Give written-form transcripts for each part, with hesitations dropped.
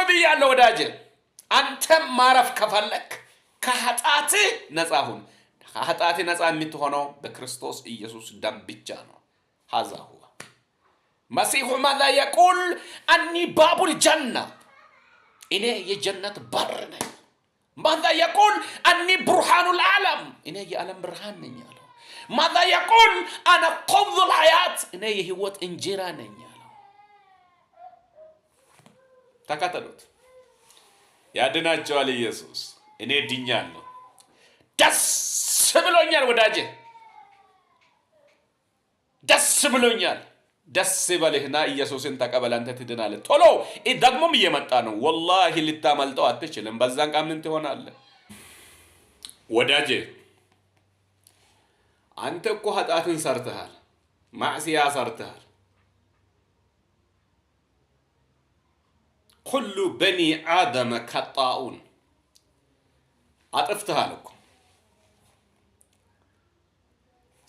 ብያለሁ ወዳጄ አንተም ማረፍ ከፈለክ ከኃጢአት ነፃ ሁን ከኃጢአት ነፃ የምትሆነው በክርስቶስ ኢየሱስ ደም ብቻ ነው هذا هو مسيح ماذا يقول أني باب الجنة إني የጀነት በር ነኝ ماذا يقول أني برهان العالم إني የዓለም ብርሃን ነኝ ያለው ماذا يقول أنا قبض الحياة إني የህይወት እንጀራ ነኝ ያለው ተከተሉት ያድናቸዋል ኢየሱስ እኔ ድኛለሁ ደስ ብሎኛል ወዳጄ ደስ ብሎኛል ደስ ይበልህና ኢየሱስን ተቀበል አንተ ትድናለህ ቶሎ ደግሞም እየመጣ ነው ወላሂ ልታመልጠው አትችልም በዛን ቀን ምን ትሆናለህ ወዳጄ አንተ እኮ ኃጢአትን ሰርተሃል ማዕሲያ ሰርተሃል كل بني آدم خطاؤون አጥፍተሃል እኮ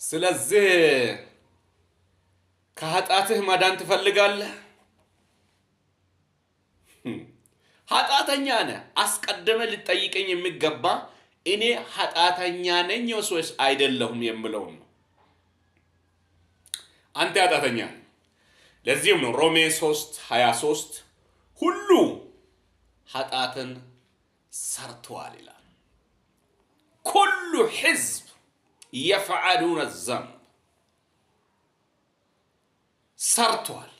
ስለዚህ ከኃጢአትህ ማዳን ትፈልጋለህ ኃጢአተኛ ነህ አስቀድመ ልትጠይቀኝ የሚገባ እኔ ኃጢአተኛ ነኝ ወይስ አይደለሁም የምለው ነው አንተ ኃጢአተኛ ለዚህም ነው ሮሜ 3:23 ሁሉ ኃጢአትን ሰርተዋል ይላል كل حزب يفعلون الذنب ሰርተዋል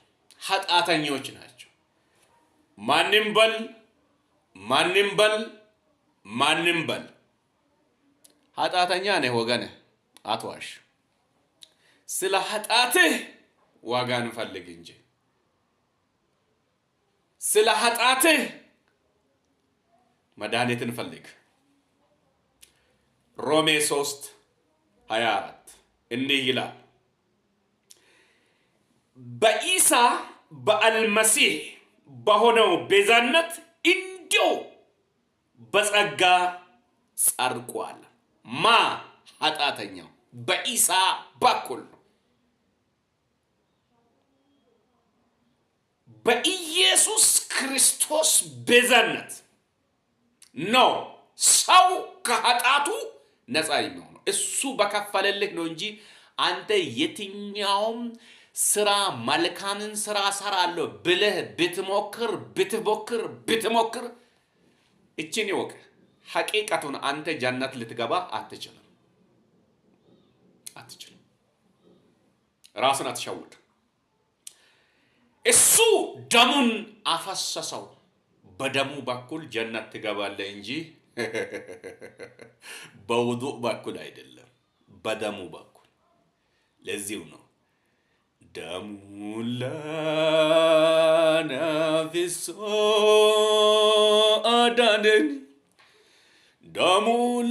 ኃጢአተኞች ናቸው ማንም በል ኃጢአተኛ ነህ ወገኔ አትዋሽ ስለ ኃጢአትህ ዋጋን ፈልግ እንጂ ስለ ኃጢአትህ መድኃኒትን ፈልግ ሮሜ 3:24 እንዲህ ይላል በኢሳ በአልመሲህ በሆነው ቤዛነት እንዲሁ በጸጋ ጸድቋል ማ ኃጢአተኛው በኢሳ በኩል በኢየሱስ ክርስቶስ ቤዛነት ነው ሰው ከኃጢአቱ ነፃ የሚሆነው እሱ በከፈለልህ ነው እንጂ አንተ የትኛውም ስራ መልካምን ስራ ሰራለሁ ብለህ ብትሞክር እቺን ይወቅ ሐቂቀቱን አንተ ጀነት ልትገባ አትችልም ራስን አትሸውድ እሱ ደሙን አፈሰሰው በደሙ በኩል ጀነት ትገባለህ እንጂ በውዱእ በኩል አይደለም በደሙ በኩል ለዚሁ ነው ደሙን ለነፍሶ አዳነን ደሙን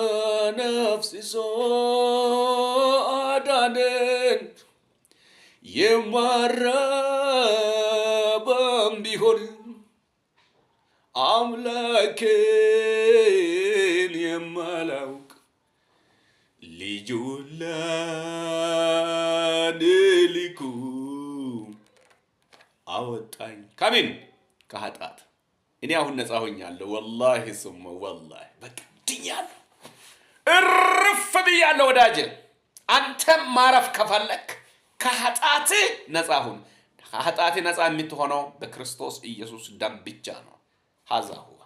ለነፍሶ አዳነን የማረበም ቢሆን አምላኬን የማላውቅ ልጁን ልኩ አወጣኝ ከምን ከኃጢአት እኔ አሁን ነፃ ሆኛለሁ ወላሂ ثم والله በቃ ድኛለሁ እርፍ ብያለሁ ወዳጄ አንተም ማረፍ ከፈለክ ከኃጢአት ነፃ ሁን ከኃጢአት ነፃ የምትሆነው በክርስቶስ ኢየሱስ ደም ብቻ ነው هذا هو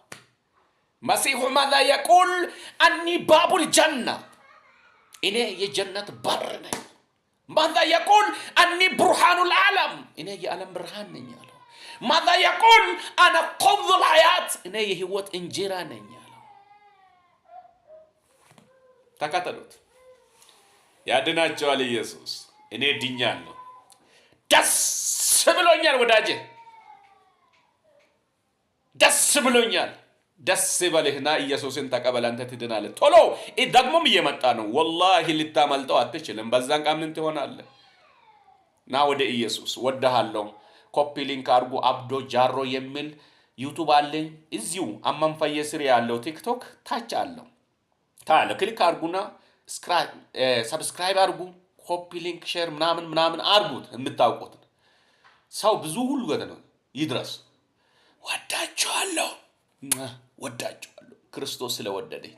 مسيح ماذا يقول أني باب الجنة إني የጀነት በር ነኝ ماذا يقول أني برهان العالم إني የዓለም ብርሃን ነኝ ያለው ماذا يقول أنا قبض الحياة إني የህይወት እንጀራ ነኝ ያለው ተከተሉት ያድናቸዋል ኢየሱስ እኔ ድኛለሁ ደስ ብሎኛል ወዳጄ ደስ ብሎኛል ደስ ይበልህና ኢየሱስን ተቀበል አንተ ትድናለህ ቶሎ ደግሞም እየመጣ ነው ወላሂ ልታመልጠው አትችልም በዛን ቀን ምን ትሆናለህ ና ወደ ኢየሱስ ወደሃለሁ ኮፒ ሊንክ አድርጉ አብዶ ጃሮ የሚል ዩቲዩብ አለኝ እዚሁ አመንፈየ ስር ያለው ቲክቶክ ታች አለው ታለ ክሊክ አድርጉና ሰብስክራይብ አድርጉ ኮፒ ሊንክ ሼር ምናምን አድርጉት የምታውቁት ሰው ብዙ ሁሉ ገደ ነው ይድረስ ወዳችኋለሁ። ወዳችኋለሁ ክርስቶስ ስለወደደኝ